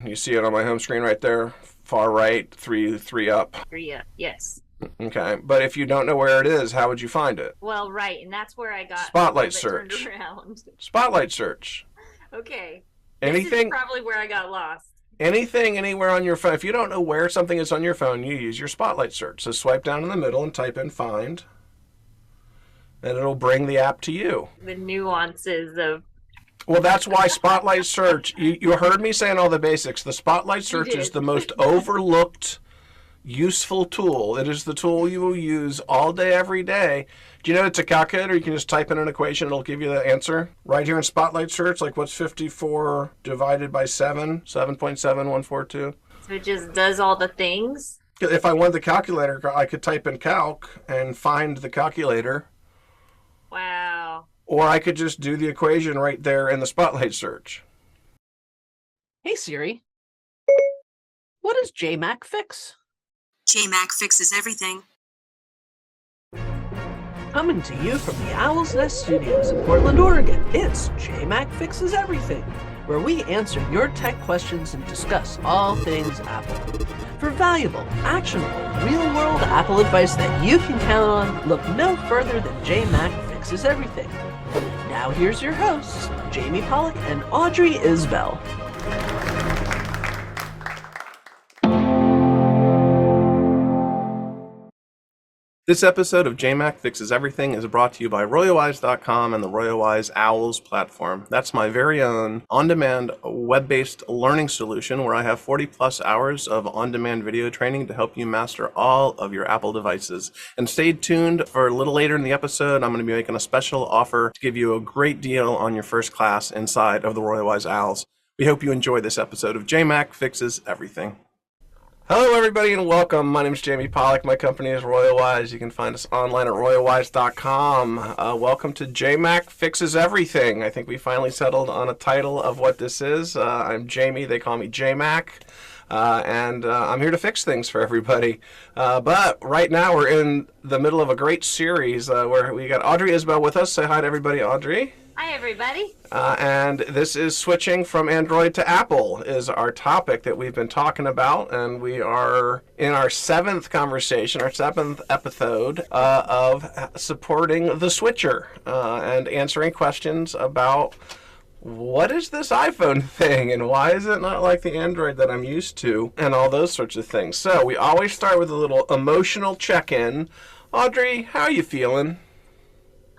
You see it on my home screen right there, far right, three up. Three up, yes. Okay, but if you don't know where it is, how would you find it? Well, right, and that's where I got a little Spotlight bit turned search. around. Spotlight search. Okay, this is Anything, probably where I got lost. anything, anywhere on your phone. If you don't know where something is on your phone, you use your spotlight search. So swipe down in the middle and type in find, and it'll bring the app to you. The nuances of Well, that's why Spotlight Search, you heard me saying all the basics. The Spotlight you Search is did. the most overlooked, useful tool. It is the tool you will use all day, every day. Do you know it's a calculator? You can just type in an equation, it'll give you the answer. Right here in Spotlight Search, like what's 54 divided by 7? 7.7142. So it just does all the things. If I wanted the calculator, I could type in calc and find the calculator. Wow. Or I could just do the equation right there in the Spotlight Search. Hey Siri, what does jMac fix? jMac fixes everything. Coming to you from the Owl's Nest Studios in Portland, Oregon, it's jMac Fixes Everything, where we answer your tech questions and discuss all things Apple. For valuable, actionable, real-world Apple advice that you can count on, look no further than jMac Fixes Everything. Now here's your hosts, Jamie Pollock and Audrey Isbell. This episode of jMac Fixes Everything is brought to you by RoyalWise.com and the RoyalWise Owls platform. That's my very own on-demand web-based learning solution where I have 40 plus hours of on-demand video training to help you master all of your Apple devices. And stay tuned for a little later in the episode. I'm going to be making a special offer to give you a great deal on your first class inside of the RoyalWise Owls. We hope you enjoy this episode of jMac Fixes Everything. Hello, everybody, and welcome. My name is Jamie Pollock. My company is RoyalWise. You can find us online at royalwise.com. Welcome to jMac Fixes Everything. I think we finally settled on a title of what this is. I'm Jamie. They call me jMac. And I'm here to fix things for everybody. But right now we're in the middle of a great series where we got Audrey Isbell with us. Say hi to everybody, Audrey. Hi, everybody. And this is switching from Android to Apple is our topic that we've been talking about. And we are in our seventh conversation, our seventh episode of supporting the switcher and answering questions about what is this iPhone thing and why is it not like the Android that I'm used to and all those sorts of things. So we always start with a little emotional check-in. Audrey, how are you feeling?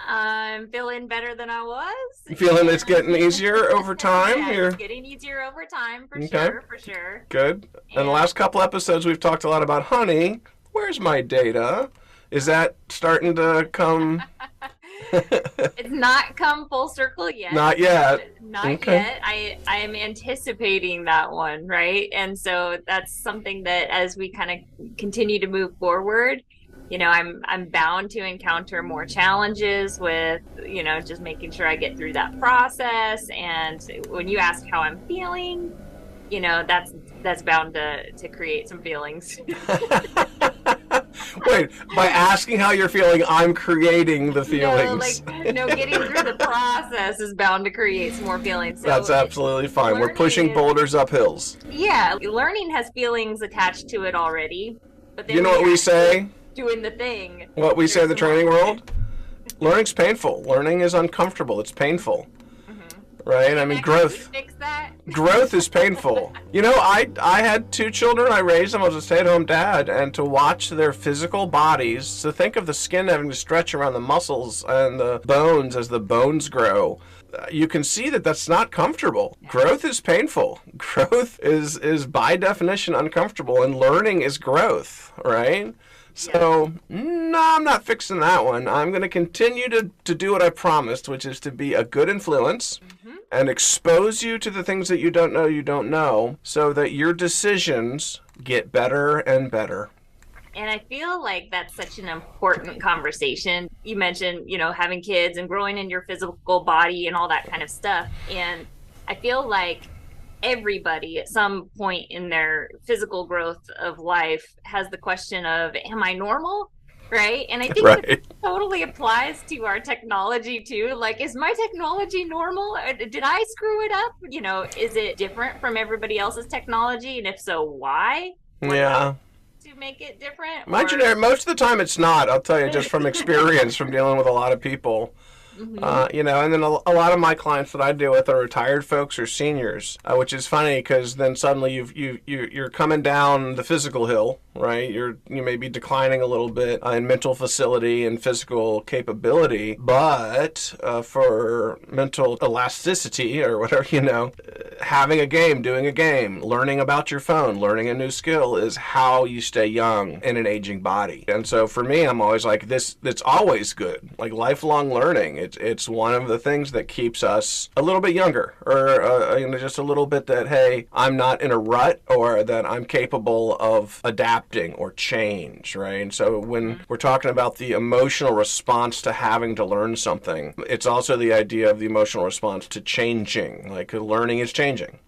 I'm feeling better than I was. You feeling it's getting easier over time? Yeah, You're it's getting easier over time, for Okay. sure, for sure. good. In the last couple episodes, we've talked a lot about honey. Where's my data? Is that starting to come? It's not come full circle yet. Not yet. Not Okay. yet. I am anticipating that one, right? And so that's something that as we kind of continue to move forward, I'm bound to encounter more challenges with, just making sure I get through that process. And when you ask how I'm feeling, that's bound to create some feelings. Wait, by asking how you're feeling, I'm creating the feelings. Getting through the process is bound to create some more feelings. So That's absolutely fine. We're pushing boulders up hills. Yeah, learning has feelings attached to it already. But then You know what we say? doing the thing. What we say in the there's some training more. world? Learning's painful. Learning is uncomfortable. It's painful. Right? I mean, Can growth. we fix that? Growth is painful. I had two children. I raised them. I was a stay-at-home dad. And to watch their physical bodies, to think of the skin having to stretch around the muscles and the bones as the bones grow, you can see that that's not comfortable. Growth is painful. Growth is by definition uncomfortable, and learning is growth, right? So, no, I'm not fixing that one. I'm going to continue to do what I promised, which is to be a good influence and expose you to the things that you don't know, so that your decisions get better and better. And I feel like that's such an important conversation. You mentioned, having kids and growing in your physical body and all that kind of stuff. And I feel like everybody at some point in their physical growth of life has the question of, am I normal? right? And I think Right. that totally applies to our technology too. Like, is my technology normal? Did I screw it up? You know, is it different from everybody else's technology? And if so, why? What did I Yeah. do to make it different? Most of the time it's not. I'll tell you, just from experience, from dealing with a lot of people. Mhm. And then a lot of my clients that I deal with are retired folks or seniors, which is funny because then suddenly you're coming down the physical hill, right? You may be declining a little bit in mental facility and physical capability, but for mental elasticity or whatever, having a game, doing a game, learning about your phone, learning a new skill is how you stay young in an aging body. And so for me, I'm always like this. It's always good, like lifelong learning. It's one of the things that keeps us a little bit younger, or just a little bit that, hey, I'm not in a rut, or that I'm capable of adapting or change, right? And so when we're talking about the emotional response to having to learn something, it's also the idea of the emotional response to changing, like learning is changing.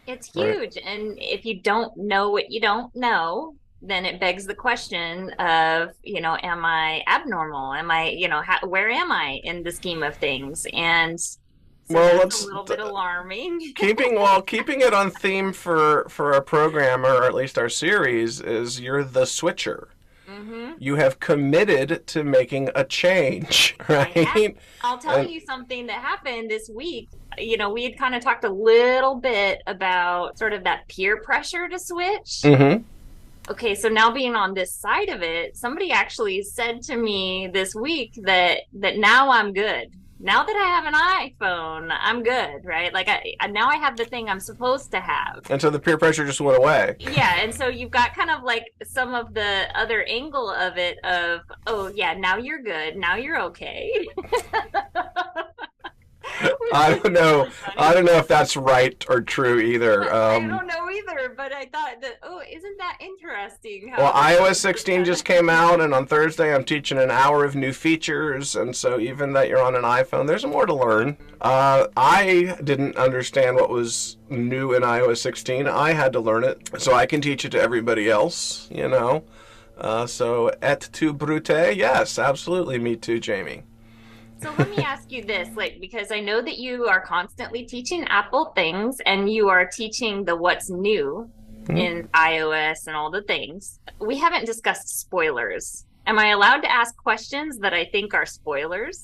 It's Right. huge. And if you don't know what you don't know, then it begs the question of, am I abnormal? Am I, where am I in the scheme of things? And so Well, that's a let's little bit alarming. keeping it on theme for our program, or at least our series, is you're the switcher. Hmm. You have committed to making a change, right? I'll tell And you something that happened this week. We had kind of talked a little bit about sort of that peer pressure to switch. mm-hmm. Okay, so now being on this side of it, somebody actually said to me this week that now I'm good. Now that I have an iPhone, I'm good, right? Like now I have the thing I'm supposed to have. And so the peer pressure just went away. Yeah, and so you've got kind of like some of the other angle of it of, oh yeah, now you're good. Now you're okay. I don't know. Really funny. I don't know if that's right or true either. I don't know either, but I thought that, oh, isn't that interesting? Well, How iOS 16 just came out, and on Thursday I'm teaching an hour of new features, and so even that you're on an iPhone, there's more to learn. I didn't understand what was new in iOS 16. I had to learn it, so I can teach it to everybody else, So, et tu, Brute? Yes, absolutely. Me too, Jamie. So let me ask you this, like, because I know that you are constantly teaching Apple things and you are teaching the what's new in iOS and all the things. We haven't discussed spoilers. Am I allowed to ask questions that I think are spoilers?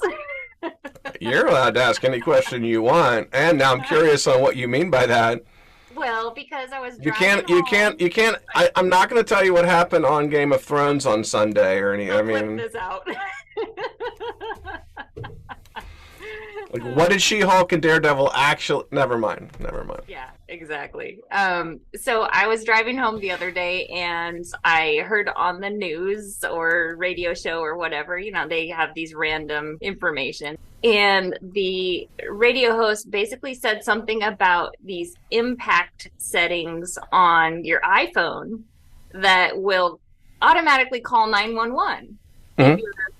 You're allowed to ask any question you want, and now I'm curious on what you mean by that. Well, because I was You driving you can't. I'm not going to tell you what happened on Game of Thrones on Sunday or any. I'll clip this out. Like, what did She-Hulk and Daredevil actually? Never mind. Yeah, exactly. So I was driving home the other day and I heard on the news or radio show or whatever, they have these random information. And the radio host basically said something about these impact settings on your iPhone that will automatically call 911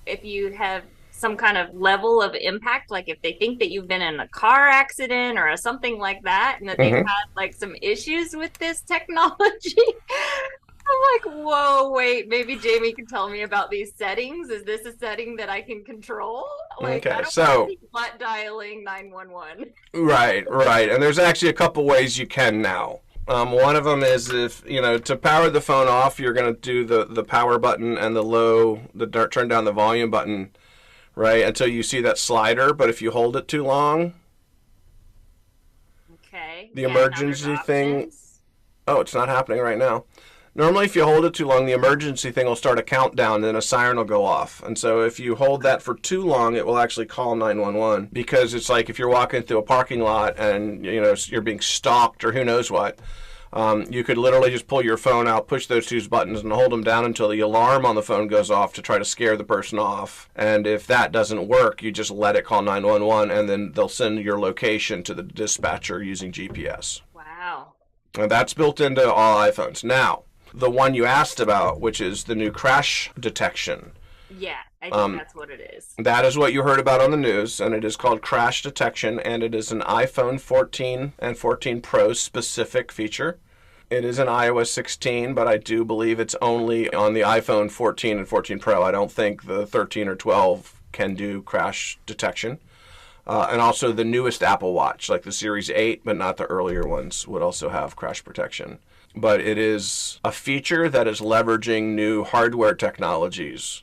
if you have some kind of level of impact, like if they think that you've been in a car accident or something like that, and that they've had like some issues with this technology. I'm like, whoa, wait, maybe Jamie can tell me about these settings. Is this a setting that I can control? Like, Okay, I don't so want to be butt dialing 911. right, and there's actually a couple ways you can now. One of them is if, to power the phone off, you're going to do the power button and the turn down the volume button, right, until you see that slider. But if you hold it too long, Okay. the Yeah, now there's emergency thing, options. oh, it's not happening right now. Normally, if you hold it too long, the emergency thing will start a countdown, and then a siren will go off. And so if you hold that for too long, it will actually call 911, because it's like if you're walking through a parking lot and, you're being stalked or who knows what. You could literally just pull your phone out, push those two buttons, and hold them down until the alarm on the phone goes off to try to scare the person off. And if that doesn't work, you just let it call 911, and then they'll send your location to the dispatcher using GPS. Wow. And that's built into all iPhones. Now, the one you asked about, which is the new crash detection. Yeah, I think that's what it is. That is what you heard about on the news, and it is called crash detection, and it is an iPhone 14 and 14 Pro specific feature. It is an iOS 16, but I do believe it's only on the iPhone 14 and 14 Pro. I don't think the 13 or 12 can do crash detection. And also the newest Apple Watch, like the Series 8, but not the earlier ones, would also have crash protection. But it is a feature that is leveraging new hardware technologies.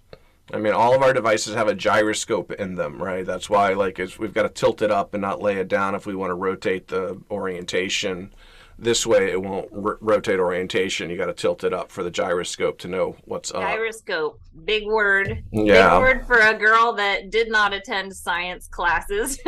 I mean, all of our devices have a gyroscope in them, right? That's why, like, we've got to tilt it up and not lay it down if we want to rotate the orientation. This way, it won't rotate orientation. You got to tilt it up for the gyroscope to know what's up. Gyroscope, big word. Yeah. Big word for a girl that did not attend science classes.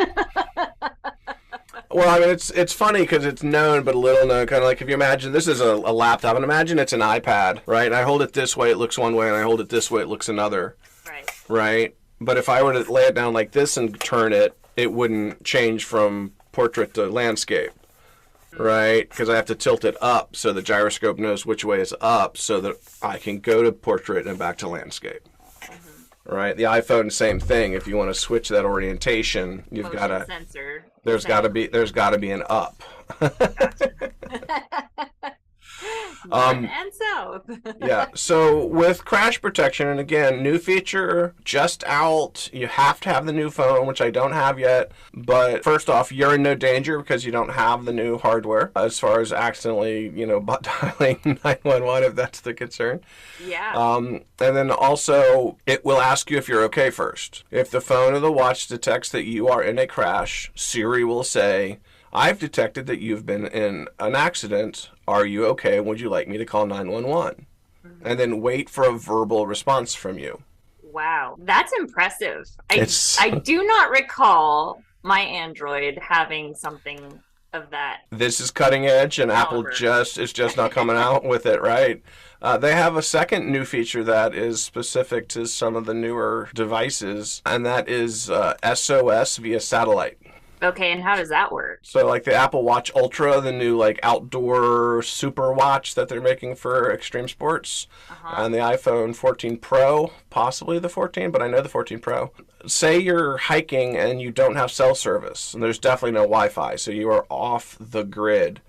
Well, I mean, it's funny because it's known but a little known. Kind of like if you imagine this is a laptop, and imagine it's an iPad, right? And I hold it this way, it looks one way, and I hold it this way, it looks another. Right. Right? But if I were to lay it down like this and turn it, it wouldn't change from portrait to landscape. Right? Because I have to tilt it up so the gyroscope knows which way is up so that I can go to portrait and back to landscape. Right? The iPhone, same thing. If you want to switch that orientation, you've got to sensor. there's got to be an up. North and south. Yeah. So with crash protection, and again, new feature just out. You have to have the new phone, which I don't have yet. But first off, you're in no danger because you don't have the new hardware as far as accidentally, butt dialing 911 if that's the concern. Yeah. And then also, it will ask you if you're okay first. If the phone or the watch detects that you are in a crash, Siri will say, I've detected that you've been in an accident. Are you okay? Would you like me to call 911? And then wait for a verbal response from you. Wow. That's impressive. I do not recall my Android having something of that. This is cutting edge, and Apple is just not coming out with it, right? They have a second new feature that is specific to some of the newer devices, and that is SOS via satellite. Okay, and how does that work? So like the Apple Watch Ultra, the new like outdoor super watch that they're making for extreme sports, and the iPhone 14 Pro, possibly the 14, but I know the 14 Pro. Say you're hiking and you don't have cell service, and there's definitely no Wi-Fi, so you are off the grid,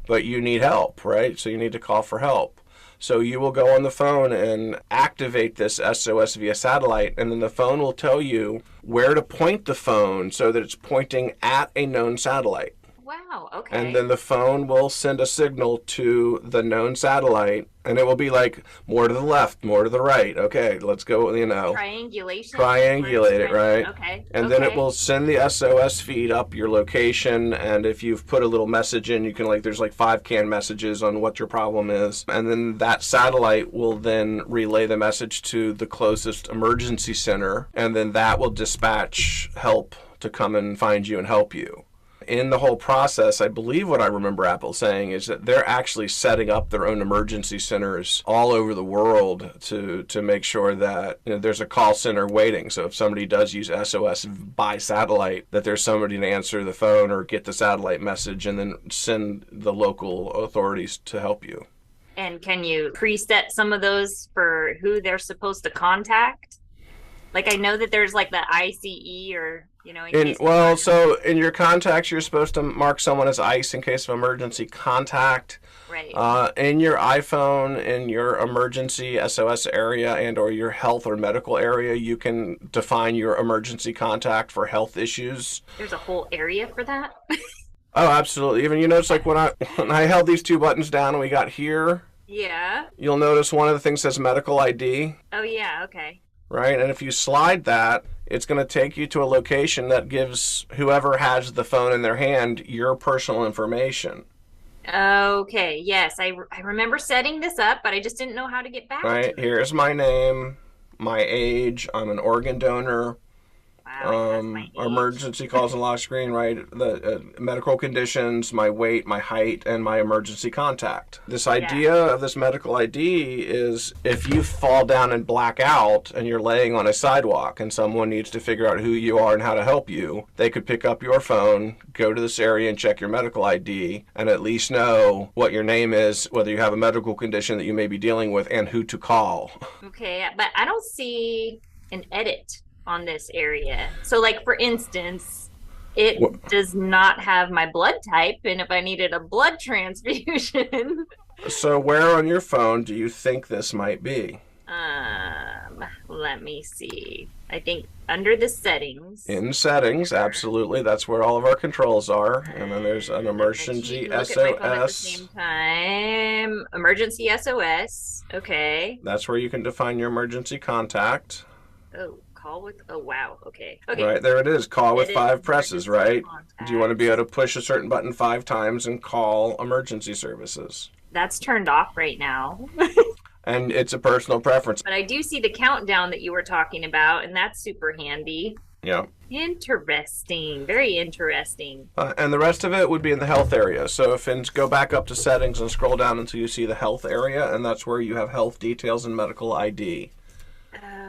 but you need help, right? So you need to call for help. So you will go on the phone and activate this SOS via satellite, and then the phone will tell you where to point the phone so that it's pointing at a known satellite. Wow, okay. And then the phone will send a signal to the known satellite, and it will be like more to the left, more to the right. Okay, let's go, Triangulation? Triangulate it, right? Okay. And then it will send the SOS feed up your location, and if you've put a little message in, you can there's 5 canned messages on what your problem is. And then that satellite will then relay the message to the closest emergency center, and then that will dispatch help to come and find you and help you. In the whole process, I believe what I remember Apple saying is that they're actually setting up their own emergency centers all over the world to make sure that there's a call center waiting. So if somebody does use SOS by satellite, that there's somebody to answer the phone or get the satellite message and then send the local authorities to help you. And can you preset some of those for who they're supposed to contact? I know that there's the ICE or, so in your contacts, you're supposed to mark someone as ICE in case of emergency contact. Right. In your iPhone, in your emergency SOS area and or your health or medical area, you can define your emergency contact for health issues. There's a whole area for that? Oh, absolutely. Even you notice when I held these 2 buttons down and we got here. Yeah. You'll notice one of the things says medical ID. Oh, yeah. Okay. Right? And if you slide that, it's going to take you to a location that gives whoever has the phone in their hand your personal information. Okay, yes. I remember setting this up, but I just didn't know how to get back to it. Here's my name, my age, I'm an organ donor. Wow, my age. Emergency calls and lock screen, right? The medical conditions, my weight, my height, and my emergency contact. This idea of this medical ID is if you fall down and black out and you're laying on a sidewalk and someone needs to figure out who you are and how to help you, they could pick up your phone, go to this area and check your medical ID, and at least know what your name is, whether you have a medical condition that you may be dealing with, and who to call. Okay, but I don't see an edit on this area. So for instance, it does not have my blood type, and if I needed a blood transfusion, So where on your phone do you think this might be? Let me see. I think under the settings. In settings, absolutely. That's where all of our controls are. And then there's an emergency Look at my phone at the SOS. same time. Emergency SOS. Okay. That's where you can define your emergency contact. Oh, call with. Oh, wow. Okay. Okay. Right, there it is. Call with It is 5 presses, emergency right? Do you want to be able to contact. push a certain button 5 times and call emergency services? That's turned off right now. And it's a personal preference. But I do see the countdown that you were talking about, and that's super handy. Yeah. Interesting. Very interesting. And the rest of it would be in the health area. So if you go back up to settings and scroll down until you see the health area, and that's where you have health details and medical ID.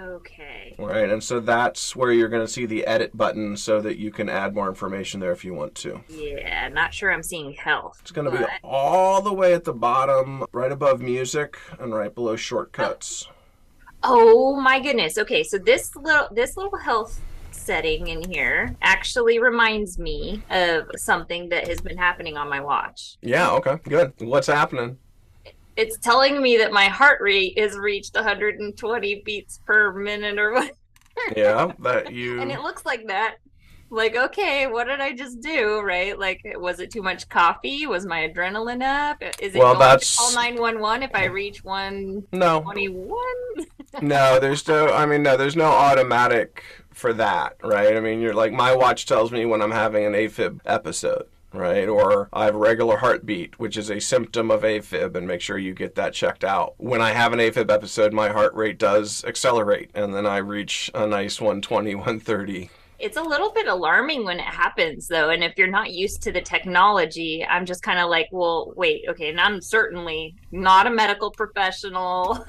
Okay. Right, and so that's where you're going to see the edit button so that you can add more information there if you want to. Yeah, not sure I'm seeing health. It's going to be all the way at the bottom, right above music and right below shortcuts. Oh my goodness. Okay, so this little health setting in here actually reminds me of something that has been happening on my watch. Yeah, okay, good. What's happening? It's telling me that my heart rate has reached 120 beats per minute or what. Yeah, that you... And it looks like that. Like, okay, what did I just do, right? Like, was it too much coffee? Was my adrenaline up? Is it Well, going that's... to call 911 if I reach No. 121? No, there's no automatic for that, right? I mean, you're like, my watch tells me when I'm having an AFib episode, right? Or I have a regular heartbeat, which is a symptom of AFib, and make sure you get that checked out. When I have an AFib episode, my heart rate does accelerate, and then I reach a nice 120, 130. It's a little bit alarming when it happens, though. And if you're not used to the technology, I'm just kind of like, well, wait, okay. And I'm certainly not a medical professional.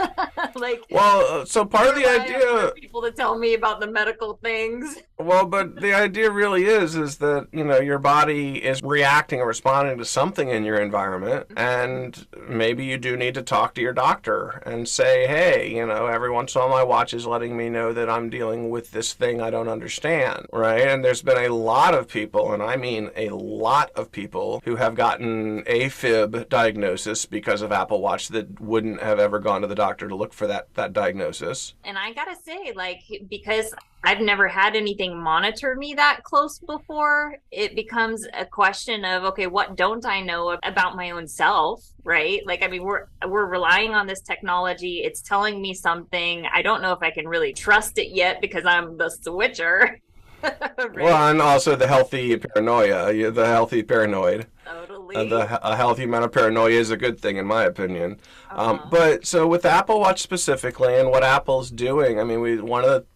Like, well, so part of the idea, people to tell me about the medical things. well, but the idea really is that, you know, your body is reacting or responding to something in your environment, and maybe you do need to talk to your doctor and say, hey, you know, every once in a while my watch is letting me know that I'm dealing with this thing I don't understand, right? And there's been a lot of people, and I mean a lot of people, who have gotten AFib diagnosis because of Apple Watch that wouldn't have ever gone to the doctor to look for that diagnosis. And I gotta say, like, because I've never had anything monitor me that close before, it becomes a question of, okay, what don't I know about my own self, right? Like, I mean, we're relying on this technology. It's telling me something. I don't know if I can really trust it yet because I'm the switcher. Right? Well, and also the healthy paranoia, the healthy paranoid. Totally. A healthy amount of paranoia is a good thing, in my opinion. But so with Apple Watch specifically, and what Apple's doing, I mean,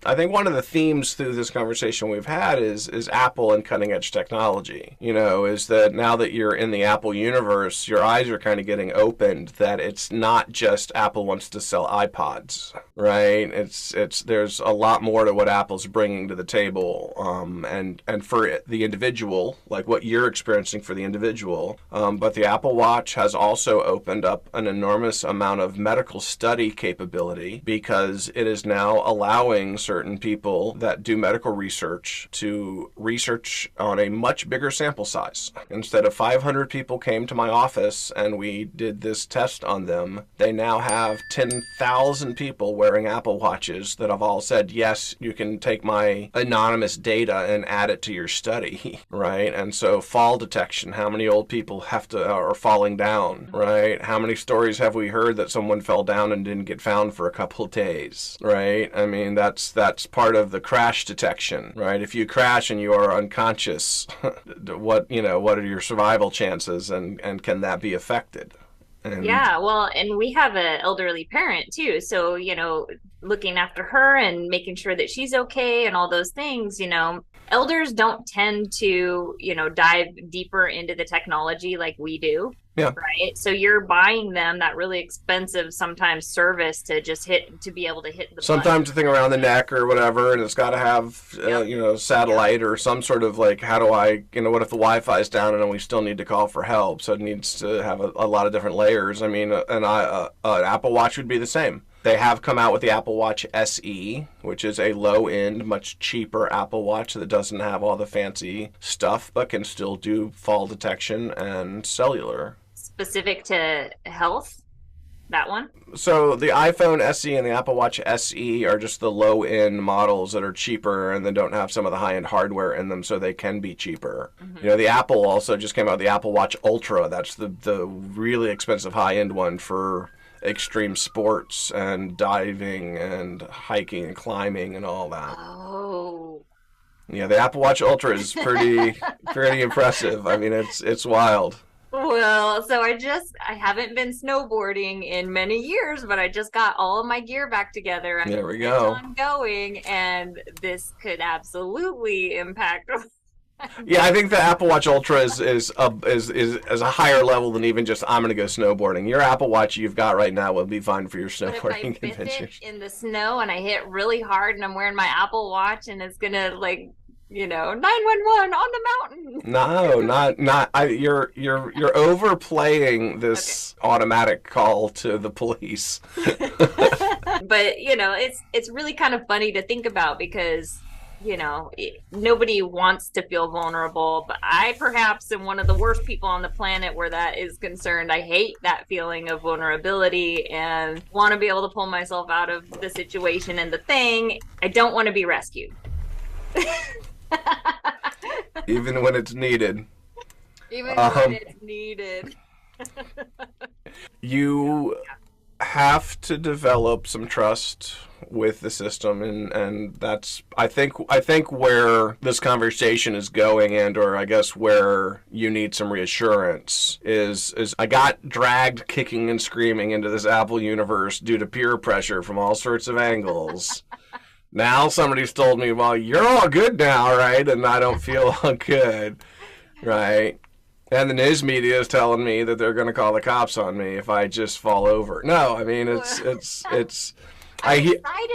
I think one of the themes through this conversation we've had is Apple and cutting edge technology. You know, is that now that you're in the Apple universe, your eyes are kind of getting opened that it's not just Apple wants to sell iPods, right? There's a lot more to what Apple's bringing to the table, and for the individual, like what you're experiencing for the individual. But the Apple Watch has also opened up an enormous amount of medical study capability, because it is now allowing certain people that do medical research to research on a much bigger sample size. Instead of 500 people came to my office and we did this test on them, they now have 10,000 people wearing Apple Watches that have all said, yes, you can take my anonymous data and add it to your study, right? And so fall detection, how many old people are falling down, right? How many stories have we heard that someone fell down and didn't get found for a couple of days, right? I mean, that's part of the crash detection, right? If you crash and you are unconscious, what are your survival chances, and can that be affected? Yeah, well, and we have an elderly parent too. So, you know, looking after her and making sure that she's okay and all those things, you know, elders don't tend to, you know, dive deeper into the technology like we do. Yeah. Right. So you're buying them that really expensive sometimes service to just to be able to hit the sometimes the thing around the neck or whatever, and it's got to have satellite or some sort of, like, how do I, what if the Wi-Fi is down and we still need to call for help? So it needs to have a lot of different layers. I mean, an Apple Watch would be the same. They have come out with the Apple Watch SE, which is a low-end, much cheaper Apple Watch that doesn't have all the fancy stuff, but can still do fall detection and cellular. specific to health? That one? So the iPhone SE and the Apple Watch SE are just the low-end models that are cheaper and then don't have some of the high-end hardware in them, so they can be cheaper. The Apple also just came out with the Apple Watch Ultra. That's the really expensive high-end one for extreme sports and diving and hiking and climbing and all that. Oh. Yeah, the Apple Watch Ultra is pretty impressive. I mean, it's wild. Well, so I haven't been snowboarding in many years, but I just got all of my gear back together. There we go. I'm going, and this could absolutely impact. Yeah, I think the Apple Watch Ultra is a higher level than even just I'm going to go snowboarding. Your Apple Watch you've got right now will be fine for your snowboarding But if I miss adventures. it in the snow and I hit really hard and I'm wearing my Apple Watch and it's gonna 911 on the mountain. No, not. You're overplaying this automatic call to the police. But it's really kind of funny to think about because nobody wants to feel vulnerable, but I perhaps am one of the worst people on the planet where that is concerned. I hate that feeling of vulnerability and want to be able to pull myself out of the situation and the thing. I don't want to be rescued. Even when it's needed. Even when it's needed. You have to develop some trust with the system, and that's I think where this conversation is going, and or I guess where you need some reassurance is I got dragged kicking and screaming into this Apple universe due to peer pressure from all sorts of angles. Now somebody's told me, well, you're all good now, right? And I don't feel all good, right? And the news media is telling me that they're going to call the cops on me if I just fall over. No, I mean, I'm excited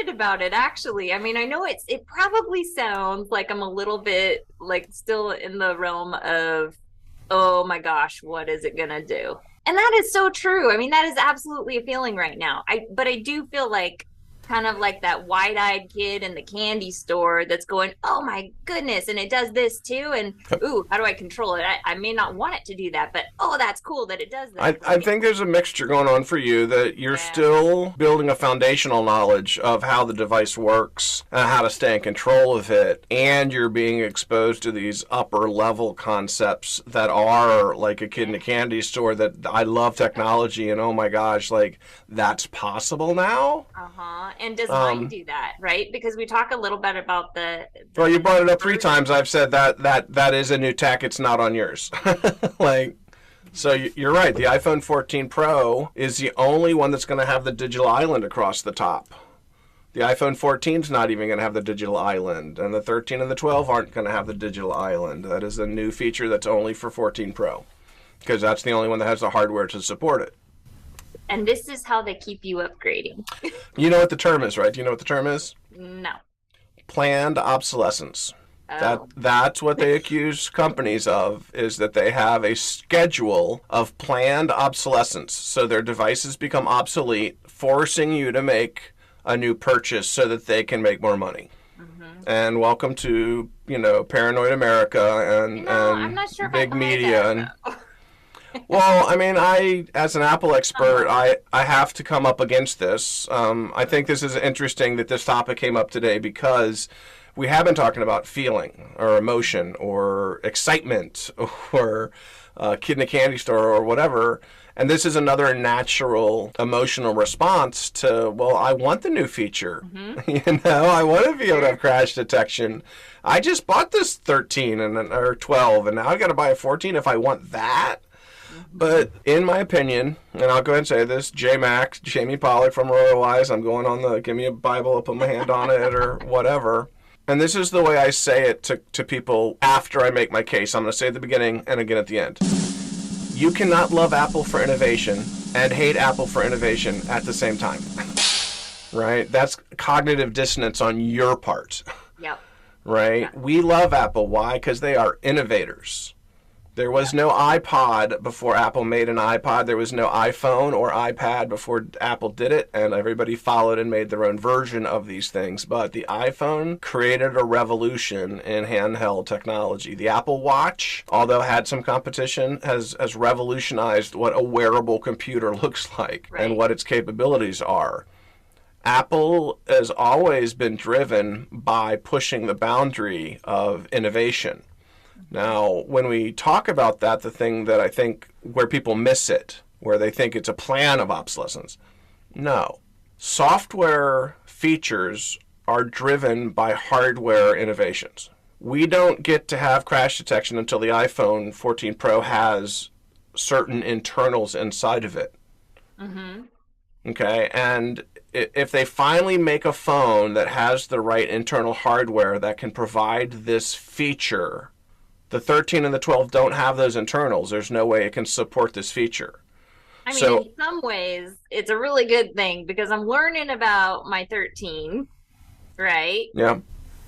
about it, actually. I mean, I know it probably sounds like I'm a little bit still in the realm of, oh my gosh, what is it going to do? And that is so true. I mean, that is absolutely a feeling right now. But I do feel like kind of like that wide-eyed kid in the candy store that's going, oh my goodness, and it does this too, and ooh, how do I control it? I may not want it to do that, but oh, that's cool that it does that. I think there's a mixture going on for you that you're still building a foundational knowledge of how the device works and how to stay in control of it, and you're being exposed to these upper level concepts that are like a kid in a candy store that I love technology and oh my gosh, like that's possible now. And does mine do that, right? Because we talk a little bit about the well, you brought it up 3 times. I've said that is a new tech. It's not on yours. So you're right. The iPhone 14 Pro is the only one that's going to have the digital island across the top. The iPhone 14 is not even going to have the digital island, and the 13 and the 12 aren't going to have the digital island. That is a new feature that's only for 14 Pro, because that's the only one that has the hardware to support it. And this is how they keep you upgrading. You know what the term is, right? Do you know what the term is? No. Planned obsolescence. Oh. That's what they accuse companies of, is that they have a schedule of planned obsolescence. So their devices become obsolete, forcing you to make a new purchase so that they can make more money. And welcome to, paranoid America and I'm not sure big about media. Well, I mean, as an Apple expert, I have to come up against this. I think this is interesting that this topic came up today because we have been talking about feeling or emotion or excitement or kid in a candy store or whatever. And this is another natural emotional response to, well, I want the new feature. I want to be able to have crash detection. I just bought this 13 or 12, and now I got to buy a 14 if I want that. But in my opinion, and I'll go ahead and say this, jMac, Jamie Pollock from Royal Wise, I'm going on give me a Bible, I'll put my hand on it or whatever. And this is the way I say it to people after I make my case. I'm going to say at the beginning and again at the end. You cannot love Apple for innovation and hate Apple for innovation at the same time. Right? That's cognitive dissonance on your part. Yep. Right? We love Apple. Why? Because they are innovators. There was no iPod before Apple made an iPod. There was no iPhone or iPad before Apple did it, and everybody followed and made their own version of these things. But the iPhone created a revolution in handheld technology. The Apple Watch, although had some competition, has revolutionized what a wearable computer looks like and what its capabilities are. Apple has always been driven by pushing the boundary of innovation. Now, when we talk about that, the thing that I think where people miss it, where they think it's a plan of obsolescence, no. Software features are driven by hardware innovations. We don't get to have crash detection until the iPhone 14 Pro has certain internals inside of it. Mm-hmm. Okay, and if they finally make a phone that has the right internal hardware that can provide this feature, the 13 and the 12 don't have those internals. There's no way it can support this feature. I mean, in some ways, it's a really good thing because I'm learning about my 13, right? Yeah.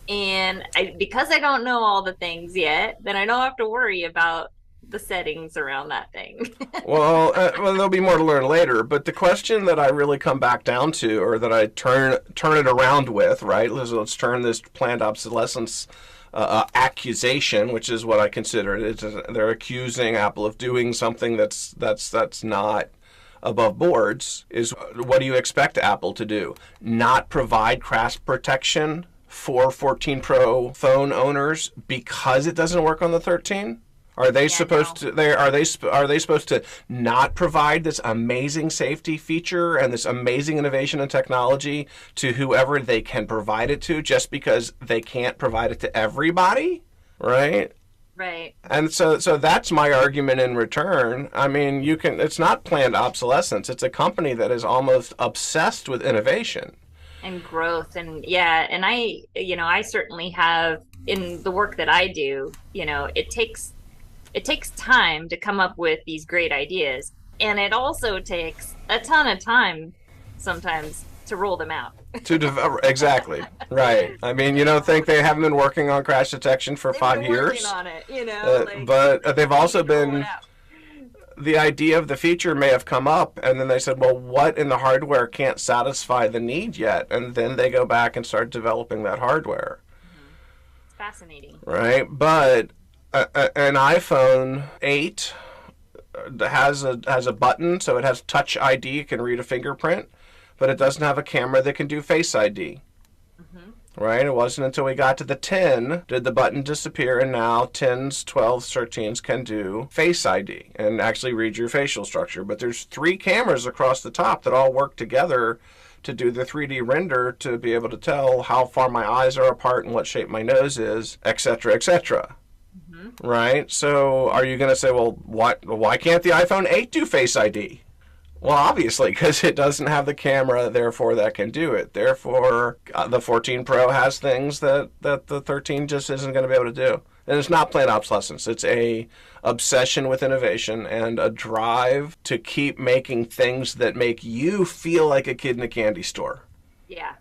And because I don't know all the things yet, then I don't have to worry about the settings around that thing. well, there'll be more to learn later. But the question that I really come back down to, or that I turn it around with, right? Let's turn this planned obsolescence accusation, which is what I consider it. They're accusing Apple of doing something that's not above boards. Is what do you expect Apple to do? Not provide crash protection for 14 Pro phone owners because it doesn't work on the 13? Are they supposed to? Are they supposed to not provide this amazing safety feature and this amazing innovation and technology to whoever they can provide it to, just because they can't provide it to everybody, right? Right. And so that's my argument in return. I mean, it's not planned obsolescence. It's a company that is almost obsessed with innovation and growth, and and I certainly have in the work that I do. It takes time to come up with these great ideas, and it also takes a ton of time sometimes to roll them out. To develop, exactly, right. I mean, you don't think they haven't been working on crash detection for 5 years? Working on it, but they've also been. The idea of the feature may have come up, and then they said, well, what in the hardware can't satisfy the need yet? And then they go back and start developing that hardware. Mm-hmm. It's fascinating. Right, but an iPhone 8 has a button, so it has Touch ID, it can read a fingerprint, but it doesn't have a camera that can do Face ID. Mm-hmm. Right? It wasn't until we got to the 10 did the button disappear, and now 10s, 12s, 13s can do Face ID and actually read your facial structure. But there's 3 cameras across the top that all work together to do the 3D render to be able to tell how far my eyes are apart and what shape my nose is, etc., etc. Mm-hmm. Right? So are you going to say, well, why can't the iPhone 8 do Face ID? Well, obviously, because it doesn't have the camera, therefore that can do it. Therefore, the 14 Pro has things that the 13 just isn't going to be able to do. And it's not planned obsolescence. It's a obsession with innovation and a drive to keep making things that make you feel like a kid in a candy store. Yeah.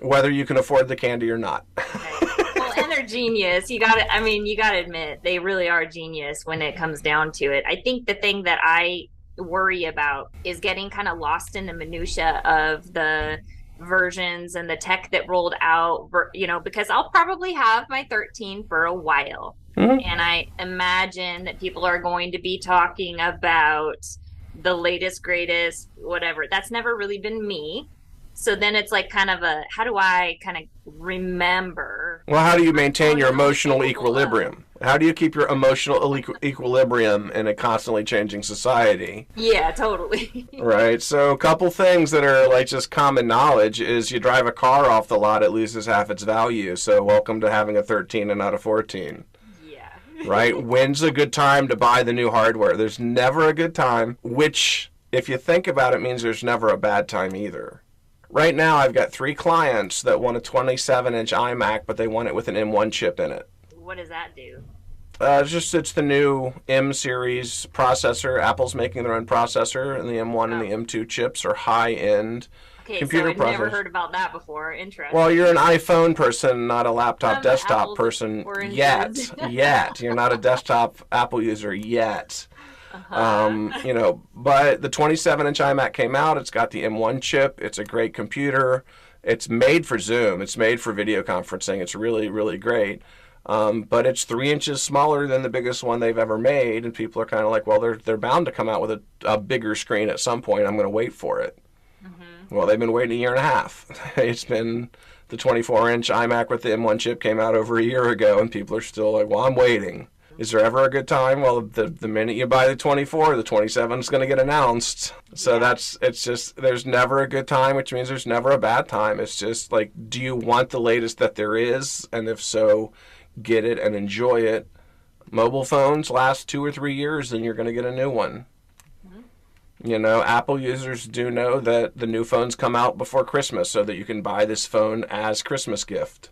Whether you can afford the candy or not. Right. Well, and they're genius. You got to admit, they really are genius when it comes down to it. I think the thing that I worry about is getting kind of lost in the minutia of the versions and the tech that rolled out, because I'll probably have my 13 for a while. Mm-hmm. And I imagine that people are going to be talking about the latest, greatest, whatever. That's never really been me. So then it's like kind of how do I kind of remember? Well, how do you maintain your emotional equilibrium? How do you keep your emotional equilibrium in a constantly changing society? Yeah, totally. Right. So a couple things that are like just common knowledge is you drive a car off the lot, it loses half its value. So welcome to having a 13 and not a 14. Yeah. Right. When's a good time to buy the new hardware? There's never a good time, which if you think about it means there's never a bad time either. Right now, I've got 3 clients that want a 27-inch iMac, but they want it with an M1 chip in it. What does that do? It's the new M series processor. Apple's making their own processor, and the M1 and the M2 chips are high-end Okay, so computer I've never processors. heard about that before. Well, Interesting. you're an iPhone person, not a laptop Some desktop apples, person oranges. yet. You're not a desktop Apple user yet. Uh-huh. But the 27-inch iMac came out. It's got the M1 chip. It's a great computer. It's made for Zoom. It's made for video conferencing. It's really, really great. But it's 3 inches smaller than the biggest one they've ever made, and people are kind of like, well, they're bound to come out with a bigger screen at some point. I'm going to wait for it. Mm-hmm. Well, they've been waiting a year and a half. It's been the 24-inch iMac with the M1 chip came out over a year ago, and people are still like, well, I'm waiting. Is there ever a good time? Well, the minute you buy the 24, the 27 is going to get announced. So there's never a good time, which means there's never a bad time. It's just like, do you want the latest that there is? And if so, get it and enjoy it. Mobile phones last 2 or 3 years, then you're going to get a new one. Apple users do know that the new phones come out before Christmas so that you can buy this phone as Christmas gift,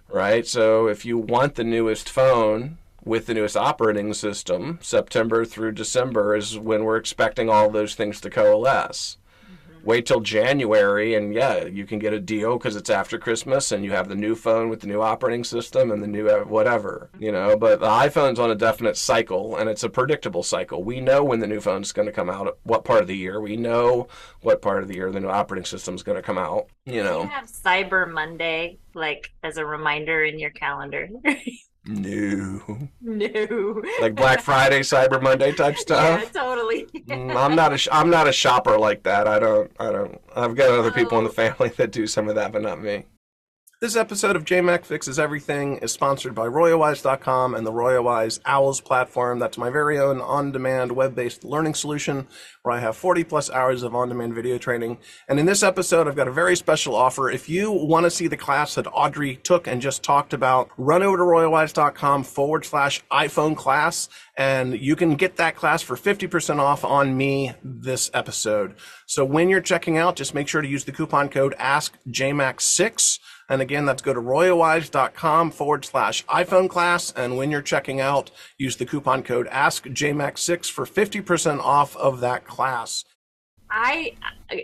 right? So if you want the newest phone with the newest operating system, September through December is when we're expecting all those things to coalesce. Wait till January, and you can get a deal because it's after Christmas, and you have the new phone with the new operating system and the new whatever, But the iPhone's on a definite cycle, and it's a predictable cycle. We know when the new phone's going to come out, what part of the year. We know what part of the year the new operating system's going to come out, Do you have Cyber Monday, as a reminder in your calendar? No. No. Like Black Friday, Cyber Monday type stuff? Yeah, totally. I'm not a shopper like that. I don't. I've got other people in the family that do some of that, but not me. This episode of jMac Fixes Everything is sponsored by RoyalWise.com and the RoyalWise Owls platform. That's my very own on-demand web-based learning solution where I have 40-plus hours of on-demand video training. And in this episode, I've got a very special offer. If you want to see the class that Audrey took and just talked about, run over to RoyalWise.com/iPhone class, and you can get that class for 50% off on me this episode. So when you're checking out, just make sure to use the coupon code AskJMac6. And again, that's go to RoyalWise.com/iPhone class. And when you're checking out, use the coupon code AskJMac6 for 50% off of that class.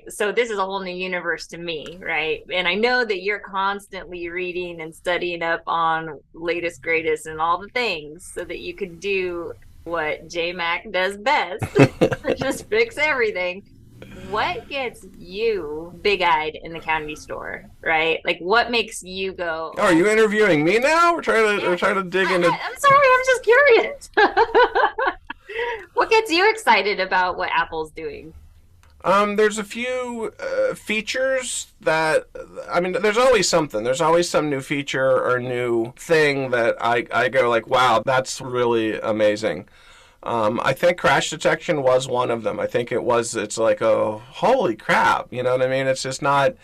So this is a whole new universe to me, right? And I know that you're constantly reading and studying up on latest, greatest, and all the things so that you can do what jMac does best, just fix everything. What gets you big-eyed in the candy store, right? What makes you go? Oh, are you interviewing me now? We're trying to dig into. I'm sorry, I'm just curious. What gets you excited about what Apple's doing? There's a few features that, there's always something. There's always some new feature or new thing that I go like, wow, that's really amazing. I think crash detection was one of them. I think it's like, oh, holy crap. You know what I mean? It's just not,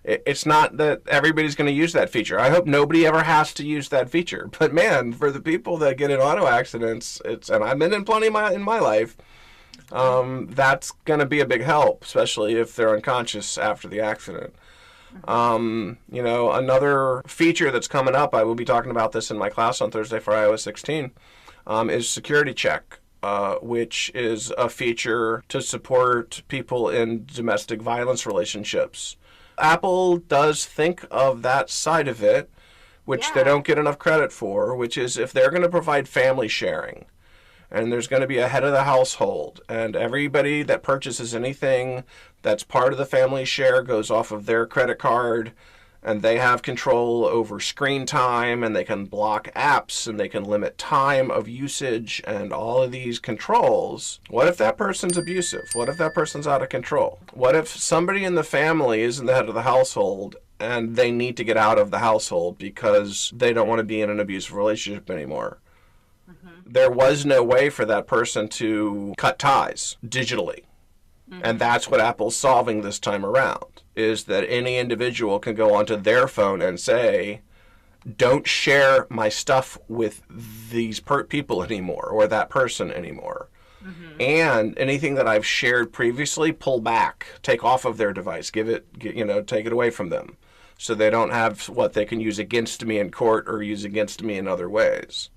it's not that everybody's going to use that feature. I hope nobody ever has to use that feature. But man, for the people that get in auto accidents, and I've been in plenty in my life, that's going to be a big help, especially if they're unconscious after the accident. Another feature that's coming up, I will be talking about this in my class on Thursday for iOS 16, is security check. Which is a feature to support people in domestic violence relationships. Apple does think of that side of it, which they don't get enough credit for, which is if they're going to provide family sharing, and there's going to be a head of the household, and everybody that purchases anything that's part of the family share goes off of their credit card, and they have control over screen time, and they can block apps, and they can limit time of usage, and all of these controls. What if that person's abusive? What if that person's out of control? What if somebody in the family isn't the head of the household, and they need to get out of the household because they don't want to be in an abusive relationship anymore? There was no way for that person to cut ties digitally. And that's what Apple's solving this time around, is that any individual can go onto their phone and say, don't share my stuff with these people anymore, or that person anymore. And anything that I've shared previously, pull back, take off of their device, take it away from them, so they don't have what they can use against me in court or use against me in other ways.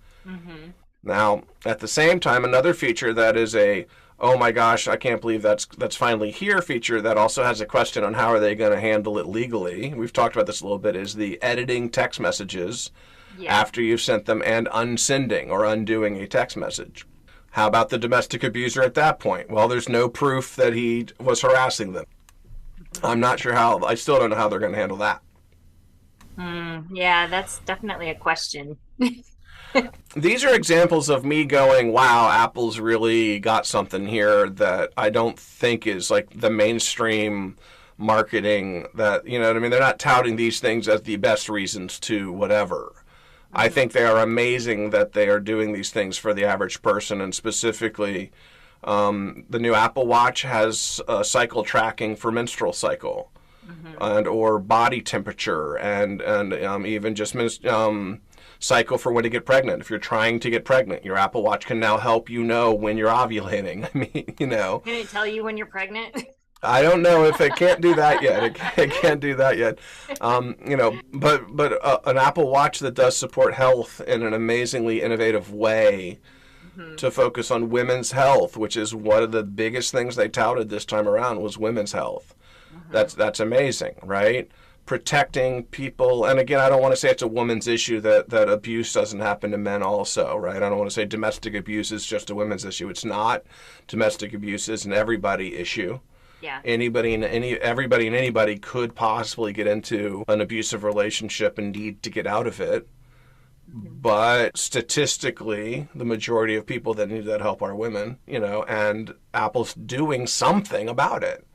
Now, at the same time, another feature that is a oh my gosh, I can't believe that's finally here feature that also has a question on how are they going to handle it legally. We've talked about this a little bit, is the editing text messages after you've sent them and unsending or undoing a text message. How about the domestic abuser at that point? Well, there's no proof that he was harassing them. I'm not sure how, I still don't know how they're going to handle that. Yeah, that's definitely a question. These are examples of me going, wow, Apple's really got something here that I don't think is like the mainstream marketing that, you know what I mean? They're not touting these things as the best reasons to whatever. I think they are amazing that they are doing these things for the average person, and specifically the new Apple Watch has cycle tracking for menstrual cycle and or body temperature and even just cycle for when to get pregnant. If you're trying to get pregnant, your Apple Watch can now help you know when you're ovulating. I mean, you know. Can it tell you when you're pregnant? I don't know if it can't do that yet. It can't do that yet. You know, but an Apple Watch that does support health in an amazingly innovative way to focus on women's health, which is one of the biggest things they touted this time around was women's health. That's amazing, right? Protecting people, and again, I don't want to say it's a woman's issue that abuse doesn't happen to men also, right? I don't want to say domestic abuse is just a women's issue. It's not. Domestic abuse is an everybody issue. Yeah. Everybody and anybody could possibly get into an abusive relationship and need to get out of it. But statistically, the majority of people that need that help are women, you know, and Apple's doing something about it.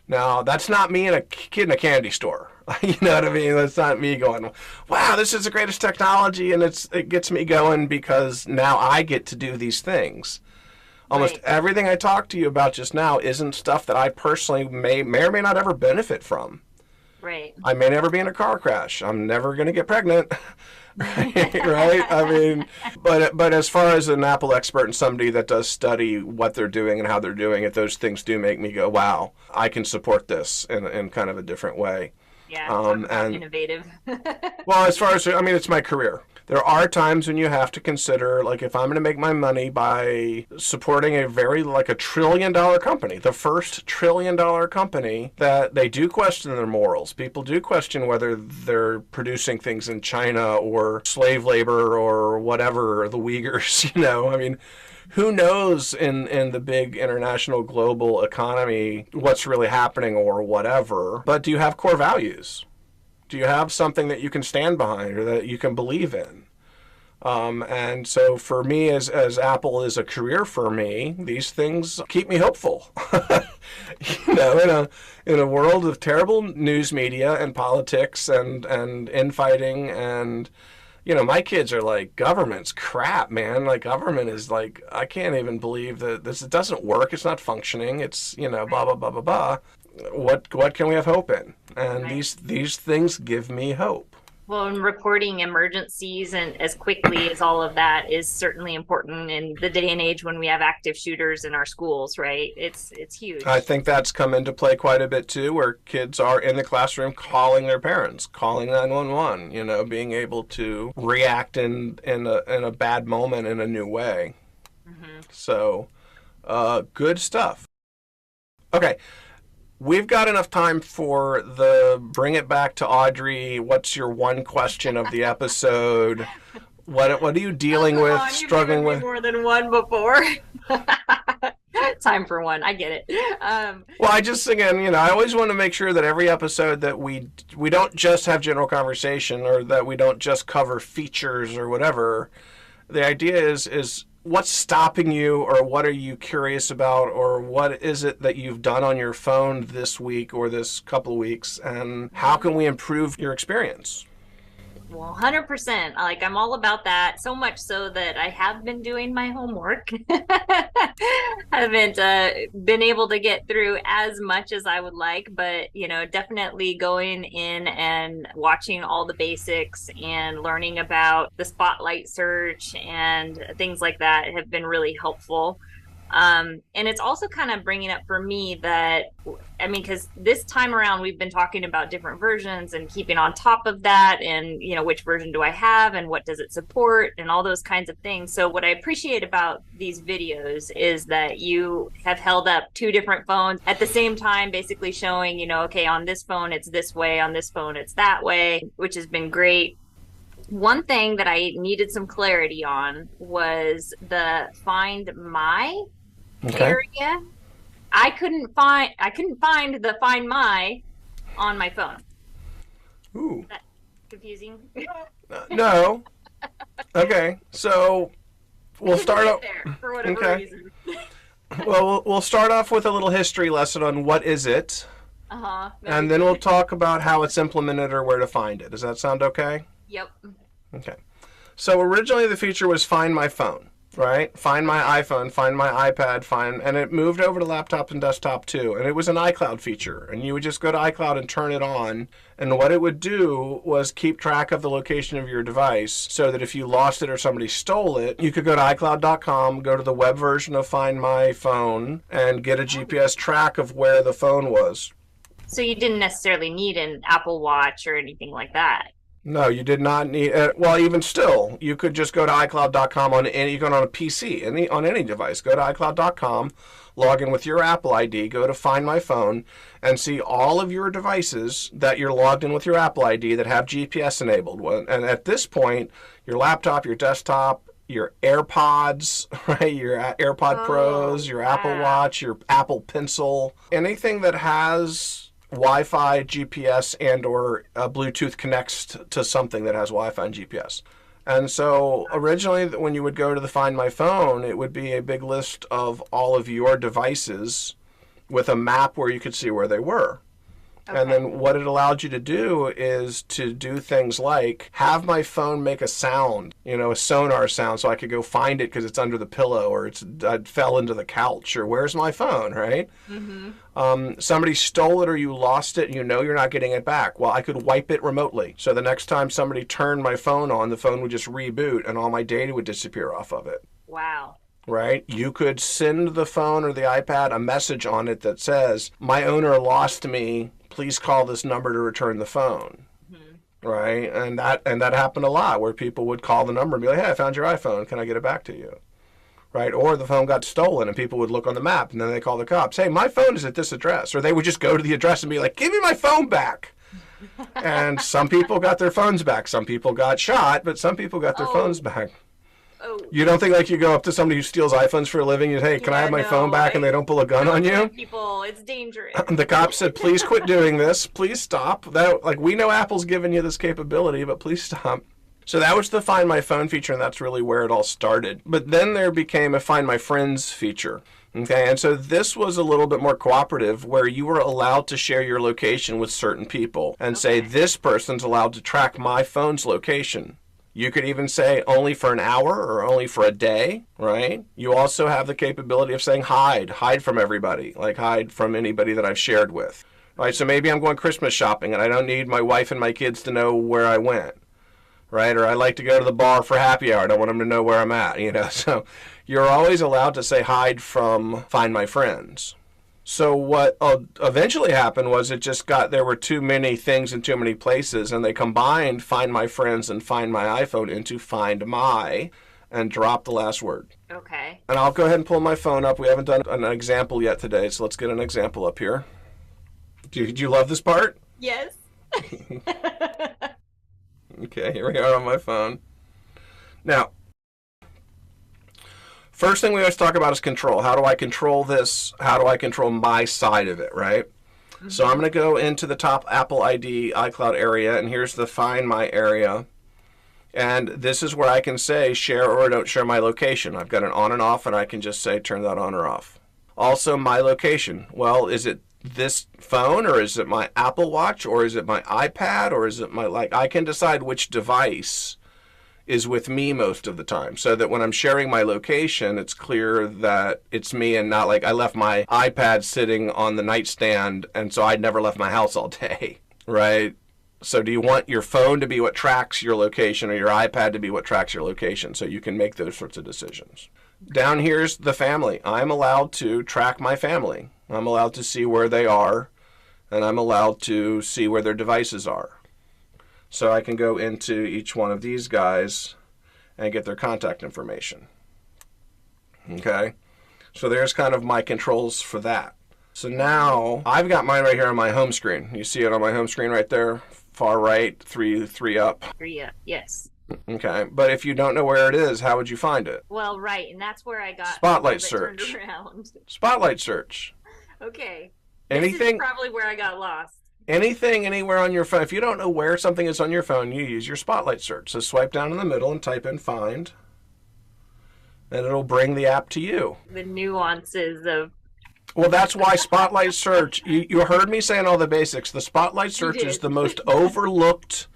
Now, that's not me and a kid in a candy store. You know what I mean? That's not me going, wow, this is the greatest technology, and it gets me going because now I get to do these things. Almost everything I talked to you about just now isn't stuff that I personally may or may not ever benefit from. Right. I may never be in a car crash. I'm never going to get pregnant. Right? I mean, but as far as an Apple expert and somebody that does study what they're doing and how they're doing it, those things do make me go, wow, I can support this in kind of a different way. Yeah, and innovative. Well, as far as, I mean, it's my career. There are times when you have to consider, like, if I'm going to make my money by supporting a like a $1 trillion company, the first $1 trillion company, that they do question their morals. People do question whether they're producing things in China or slave labor or whatever, the Uyghurs, you know. I mean, who knows in the big international global economy what's really happening or whatever. But do you have core values? Do you have something that you can stand behind or that you can believe in? And so for me, as Apple is a career for me, these things keep me hopeful. You know, in a world of terrible news media and politics and infighting and, you know, my kids are like, government's crap, man. Like, government is like, I can't even believe that it doesn't work. It's not functioning. It's, you know, blah, blah, blah, blah, blah. What can we have hope in? And these things give me hope. Well, and reporting emergencies and as quickly as all of that is certainly important in the day and age when we have active shooters in our schools, right? It's huge. I think that's come into play quite a bit too, where kids are in the classroom calling their parents, calling 911, you know, being able to react in a bad moment in a new way. So, good stuff. Okay. We've got enough time for the bring it back to Audrey. What's your one question of the episode? What are you dealing with, struggling with? More than one before. Time for one. I get it. Well, I just, again, you know, I always want to make sure that every episode that we don't just have general conversation or that we don't just cover features or whatever. The idea is what's stopping you, or what are you curious about, or what is it that you've done on your phone this week or this couple of weeks, and how can we improve your experience? Well, 100%. Like, I'm all about that. So much so that I have been doing my homework. Haven't been able to get through as much as I would like, but, you know, definitely going in and watching all the basics and learning about the spotlight search and things like that have been really helpful. And it's also kind of bringing up for me that, I mean, because this time around we've been talking about different versions and keeping on top of that, and which version do I have and what does it support and all those kinds of things. So what I appreciate about these videos is that you have held up two different phones at the same time, basically showing, okay, on this phone it's this way, on this phone it's that way, which has been great. One thing that I needed some clarity on was the Find My area. I couldn't find the Find My on my phone. Ooh. Is that confusing? No. Okay. So we'll start off there for whatever reason. Well, we'll start off with a little history lesson on what is it. And then we'll talk about how it's implemented or where to find it. Does that sound okay? Yep. Okay. So originally the feature was Find My Phone, right? Find My iPhone, Find My iPad, and it moved over to laptop and desktop too. And it was an iCloud feature. And you would just go to iCloud and turn it on. And what it would do was keep track of the location of your device so that if you lost it or somebody stole it, you could go to iCloud.com, go to the web version of Find My Phone, and get a GPS track of where the phone was. So you didn't necessarily need an Apple Watch or anything like that. No, you did not need. Well, even still, you could just go to iCloud.com on any. You go on a PC, on any device. Go to iCloud.com, log in with your Apple ID, go to Find My Phone, and see all of your devices that you're logged in with your Apple ID that have GPS enabled. And at this point, your laptop, your desktop, your AirPods, right? Your AirPod Pros, your Apple Watch, your Apple Pencil, anything that has Wi-Fi, GPS, and or Bluetooth connects to something that has Wi-Fi and GPS. And so originally when you would go to the Find My Phone, it would be a big list of all of your devices with a map where you could see where they were. Okay. And then what it allowed you to do is to do things like have my phone make a sound, a sonar sound, so I could go find it because it's under the pillow or I fell into the couch or where's my phone, right? Mm-hmm. Somebody stole it or you lost it and you're not getting it back. Well, I could wipe it remotely. So the next time somebody turned my phone on, the phone would just reboot and all my data would disappear off of it. Wow. Right? You could send the phone or the iPad a message on it that says, my owner lost me. Please call this number to return the phone. Mm-hmm. Right? And that happened a lot where people would call the number and be like, hey, I found your iPhone. Can I get it back to you? Right? Or the phone got stolen and people would look on the map and then they call the cops. Hey, my phone is at this address. Or they would just go to the address and be like, give me my phone back. And some people got their phones back. Some people got shot, but some people got their phones back. Oh. You don't think like you go up to somebody who steals iPhones for a living and hey, can I have my phone back? And they don't pull a gun on you? People, it's dangerous. The cops said, please quit doing this. Please stop. We know Apple's given you this capability, but please stop. So that was the Find My Phone feature, and that's really where it all started. But then there became a Find My Friends feature. Okay, and so this was a little bit more cooperative where you were allowed to share your location with certain people and say, this person's allowed to track my phone's location. You could even say only for an hour or only for a day, right? You also have the capability of saying hide from everybody, like hide from anybody that I've shared with, right? So maybe I'm going Christmas shopping and I don't need my wife and my kids to know where I went, right? Or I like to go to the bar for happy hour. I don't want them to know where I'm at, So you're always allowed to say hide from Find My Friends. So what eventually happened was there were too many things in too many places, and they combined Find My Friends and Find My iPhone into Find My and dropped the last word. Okay. And I'll go ahead and pull my phone up. We haven't done an example yet today, so let's get an example up here. Do you love this part? Yes. Okay, here we are on my phone. Now, first thing we always talk about is control. How do I control this? How do I control my side of it, right? Mm-hmm. So I'm going to go into the top Apple ID iCloud area, and here's the Find My area. And this is where I can say share or don't share my location. I've got an on and off, and I can just say turn that on or off. Also, my location. Well, is it this phone, or is it my Apple Watch, or is it my iPad, or is it I can decide which device is with me most of the time, so that when I'm sharing my location, it's clear that it's me and not like I left my iPad sitting on the nightstand and so I'd never left my house all day, right? So do you want your phone to be what tracks your location or your iPad to be what tracks your location, so you can make those sorts of decisions? Down here's the family. I'm allowed to track my family. I'm allowed to see where they are, and I'm allowed to see where their devices are. So I can go into each one of these guys and get their contact information. Okay? So there's kind of my controls for that. So now I've got mine right here on my home screen. You see it on my home screen right there, far right, three up. 3 up, yes. Okay, but if you don't know where it is, how would you find it? Well, right, and that's where I got Spotlight a little bit search. turned around. Spotlight search. Okay. Anything, This is probably where I got lost. anything, anywhere on your phone. If you don't know where something is on your phone, you use your Spotlight search. So swipe down in the middle and type in find, and it'll bring the app to you. The nuances of Well, that's why Spotlight search, you heard me saying all the basics. The Spotlight search is the most overlooked,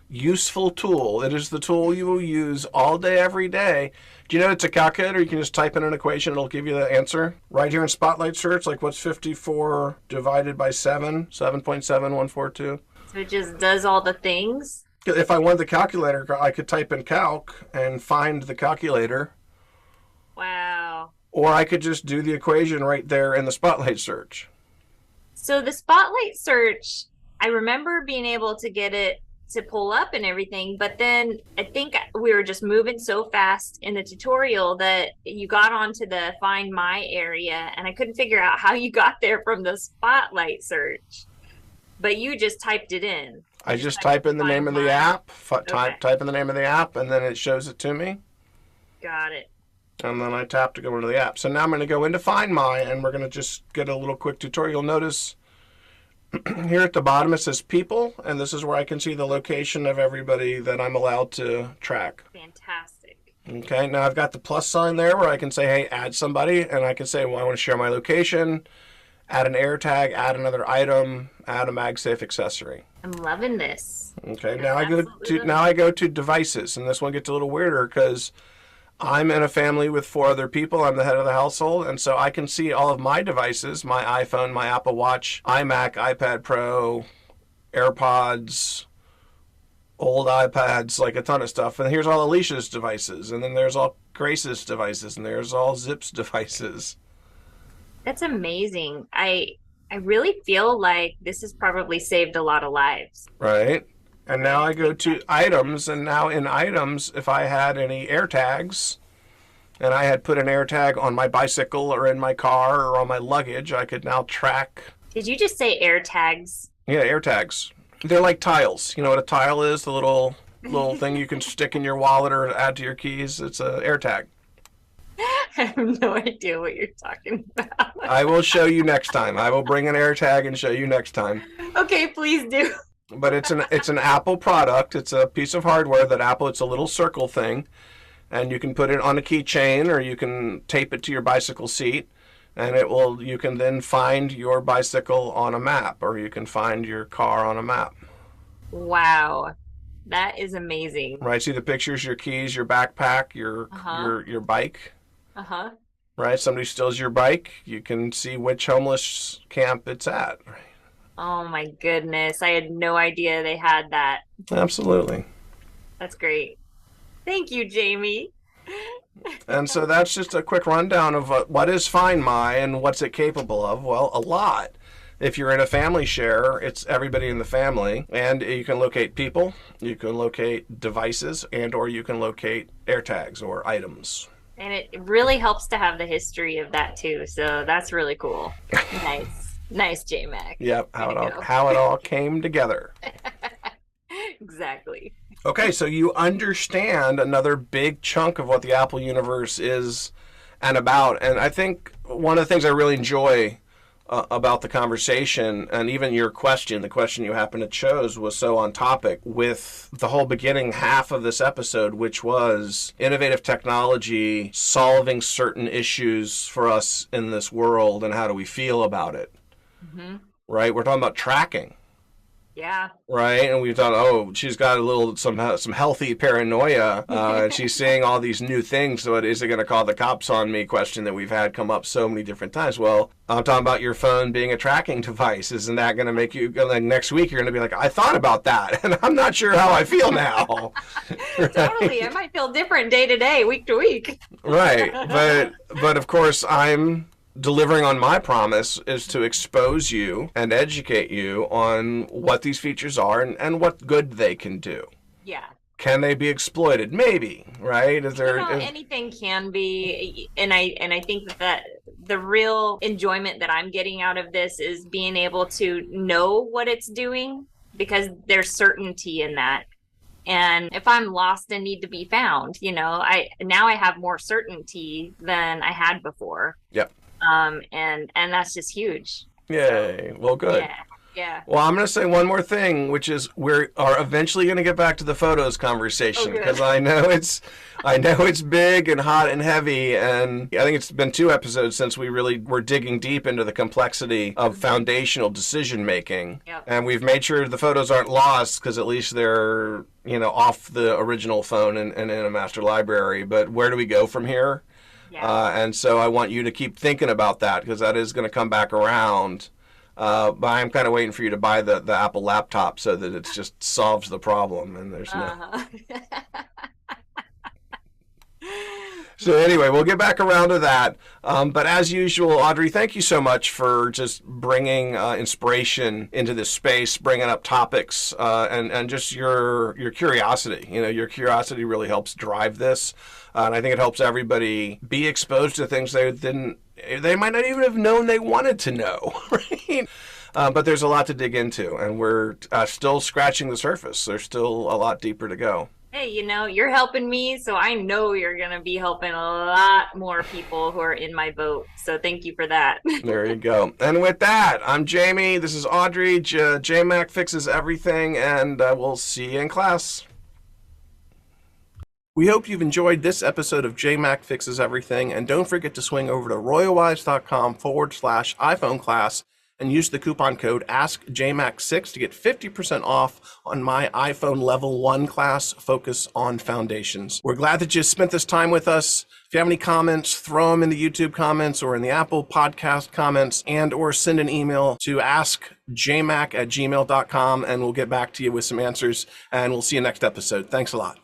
useful tool. It is the tool you will use all day, every day. Do you know it's a calculator? You can just type in an equation, it'll give you the answer. Right here in Spotlight search, like what's 54 divided by 7? 7.7142. so it just does all the things. If I wanted the calculator, I could type in calc and find the calculator. Wow. Or I could just do the equation right there in the Spotlight search. So the Spotlight search, I remember being able to get it to pull up and everything, but then I think we were just moving so fast in the tutorial that you got onto the Find My area, and I couldn't figure out how you got there from the Spotlight search. But you just typed it in. I just type in the name of the app, Okay. type in the name of the app, and then it shows it to me. Got it. And then I tap to go into the app. So now I'm going to go into Find My, and we're going to just get a little quick tutorial. Notice here at the bottom it says People, and this is where I can see the location of everybody that I'm allowed to track. Fantastic. Okay, now I've got the plus sign there where I can say, hey, add somebody, and I can say, well, I want to share my location, add an air tag, add another item, add a MagSafe accessory. I'm loving this. Okay, now I go to devices, and this one gets a little weirder because I'm in a family with 4 other people. I'm the head of the household, and so I can see all of my devices, my iPhone, my Apple Watch, iMac, iPad Pro, AirPods, old iPads, like a ton of stuff. And here's all Alicia's devices, and then there's all Grace's devices, and there's all Zip's devices. That's amazing. I really feel like this has probably saved a lot of lives. Right? And now I go to items, and now in items, if I had any air tags, and I had put an air tag on my bicycle or in my car or on my luggage, I could now track. Did you just say air tags? Yeah, air tags. They're like tiles. You know what a tile is? The little thing you can stick in your wallet or add to your keys. It's an air tag. I have no idea what you're talking about. I will show you next time. I will bring an air tag and show you next time. Okay, please do. But it's an Apple product. It's a piece of hardware that Apple, it's a little circle thing, and you can put it on a keychain or you can tape it to your bicycle seat, and you can then find your bicycle on a map, or you can find your car on a map. Wow. That is amazing. Right? See the pictures, your keys, your backpack, your bike. Uh-huh. Right? Somebody steals your bike, you can see which homeless camp it's at. Right? Oh my goodness. I had no idea they had that. Absolutely. That's great. Thank you, Jamie. And so that's just a quick rundown of what is Find My and what's it capable of. Well, a lot. If you're in a family share, it's everybody in the family, and you can locate people, you can locate devices, and or you can locate air tags or items. And it really helps to have the history of that too. So that's really cool. Nice. Nice, jMac. Yep, how it all came together. Exactly. Okay, so you understand another big chunk of what the Apple universe is and about. And I think one of the things I really enjoy about the conversation, and even your question, the question you happen to choose, was so on topic with the whole beginning half of this episode, which was innovative technology solving certain issues for us in this world, and how do we feel about it. Mm-hmm. Right? We're talking about tracking. Yeah. right? And we thought, oh, she's got a little some healthy paranoia. And she's seeing all these new things. So is it going to call the cops on me? Question that we've had come up so many different times. Well, I'm talking about your phone being a tracking device. Isn't that going to make you like next week? You're going to be like, I thought about that, and I'm not sure how I feel now. Right? Totally. I might feel different day to day, week to week. Right. But of course, I'm delivering on my promise is to expose you and educate you on what these features are and what good they can do. Yeah. Can they be exploited? Maybe, right? Is there anything can be, and I think that the real enjoyment that I'm getting out of this is being able to know what it's doing, because there's certainty in that. And if I'm lost and need to be found, I have more certainty than I had before. Yep. And that's just huge. Yay. Well, good. Yeah. Well, I'm going to say one more thing, which is we are eventually going to get back to the photos conversation, because I know it's big and hot and heavy, and I think it's been 2 episodes since we really were digging deep into the complexity of foundational decision making. Yep. And we've made sure the photos aren't lost, because at least they're off the original phone and in a master library. But where do we go from here? Yeah. And so I want you to keep thinking about that, because that is going to come back around. But I'm kind of waiting for you to buy the Apple laptop so that it just solves the problem, and there's no. So anyway, we'll get back around to that. But as usual, Audrey, thank you so much for just bringing inspiration into this space, bringing up topics, and just your curiosity. Your curiosity really helps drive this, and I think it helps everybody be exposed to things they might not even have known they wanted to know, right? But there's a lot to dig into, and we're still scratching the surface. There's still a lot deeper to go. Hey, you're helping me, so I know you're going to be helping a lot more people who are in my boat. So thank you for that. There you go. And with that, I'm Jamie. This is Audrey. jMac Fixes Everything, and we'll see you in class. We hope you've enjoyed this episode of jMac Fixes Everything, and don't forget to swing over to royalwise.com/iPhone class and use the coupon code AskJMac6 to get 50% off on my iPhone Level 1 class, Focus on Foundations. We're glad that you spent this time with us. If you have any comments, throw them in the YouTube comments or in the Apple Podcast comments, and or send an email to askjmac@gmail.com, and we'll get back to you with some answers, and we'll see you next episode. Thanks a lot.